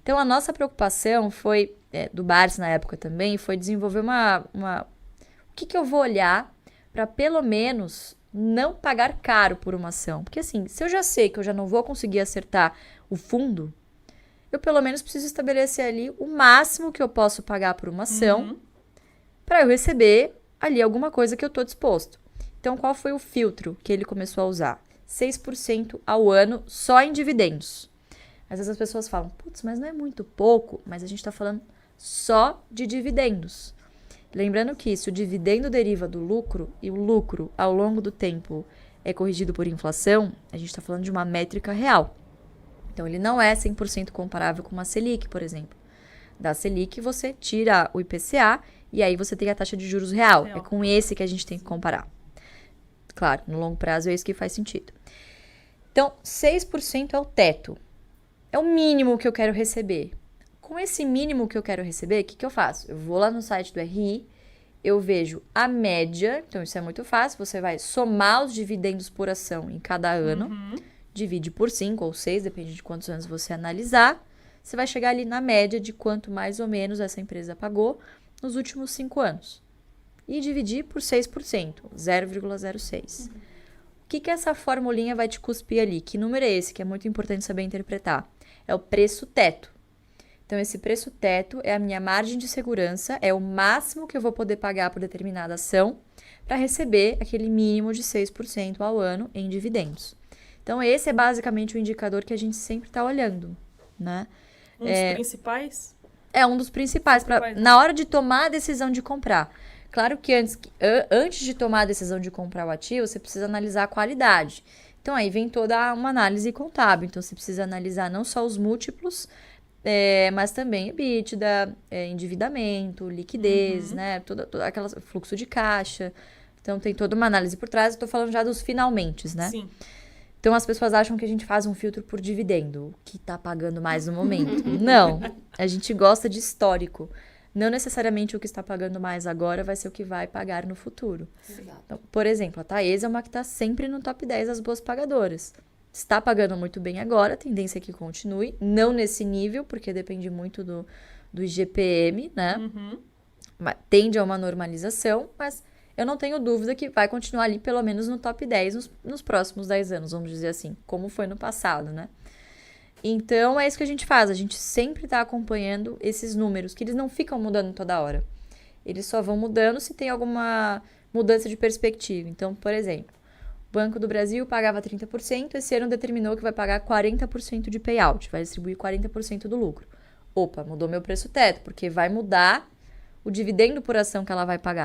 Então, a nossa preocupação foi, do Barsi na época também, foi desenvolver o que eu vou olhar para pelo menos não pagar caro por uma ação. Porque assim, se eu já sei que eu já não vou conseguir acertar o fundo, eu pelo menos preciso estabelecer ali o máximo que eu posso pagar por uma ação para eu receber ali alguma coisa que eu estou disposto. Então, qual foi o filtro que ele começou a usar? 6% ao ano só em dividendos. Às vezes as pessoas falam, putz, mas não é muito pouco, mas a gente está falando só de dividendos. Lembrando que se o dividendo deriva do lucro e o lucro ao longo do tempo é corrigido por inflação, a gente está falando de uma métrica real. Então, ele não é 100% comparável com uma Selic, por exemplo. Da Selic, você tira o IPCA e aí você tem a taxa de juros real. É com esse que a gente tem que comparar. Claro, no longo prazo é isso que faz sentido. Então, 6% é o teto. É o mínimo que eu quero receber. Com esse mínimo que eu quero receber, o que eu faço? Eu vou lá no site do RI, eu vejo a média, então isso é muito fácil, você vai somar os dividendos por ação em cada ano, divide por 5 ou 6, depende de quantos anos você analisar, você vai chegar ali na média de quanto mais ou menos essa empresa pagou nos últimos 5 anos. E dividir por 6%, 0,06. O que essa formulinha vai te cuspir ali? Que número é esse? Que é muito importante saber interpretar. É o preço teto. Então, esse preço teto é a minha margem de segurança, é o máximo que eu vou poder pagar por determinada ação para receber aquele mínimo de 6% ao ano em dividendos. Então, esse é basicamente o indicador que a gente sempre está olhando, né? Um dos principais? É um dos principais, na hora de tomar a decisão de comprar. Claro que antes de tomar a decisão de comprar o ativo, você precisa analisar a qualidade. Então, aí vem toda uma análise contábil. Então, você precisa analisar não só os múltiplos, mas também EBITDA, endividamento, liquidez, né? Todo aquele fluxo de caixa. Então, tem toda uma análise por trás. Eu tô falando já dos finalmente, né? Sim. Então, as pessoas acham que a gente faz um filtro por dividendo, que tá pagando mais no momento. Não, a gente gosta de histórico. Não necessariamente o que está pagando mais agora vai ser o que vai pagar no futuro. Então, por exemplo, a Taesa é uma que está sempre no top 10 das boas pagadoras. Está pagando muito bem agora, a tendência é que continue. Não nesse nível, porque depende muito do IGPM, né? Tende a uma normalização, mas eu não tenho dúvida que vai continuar ali pelo menos no top 10 nos próximos 10 anos, vamos dizer assim, como foi no passado, né? Então, é isso que a gente faz, a gente sempre está acompanhando esses números, que eles não ficam mudando toda hora. Eles só vão mudando se tem alguma mudança de perspectiva. Então, por exemplo, o Banco do Brasil pagava 30%, esse ano determinou que vai pagar 40% de payout, vai distribuir 40% do lucro. Opa, mudou meu preço teto, porque vai mudar o dividendo por ação que ela vai pagar.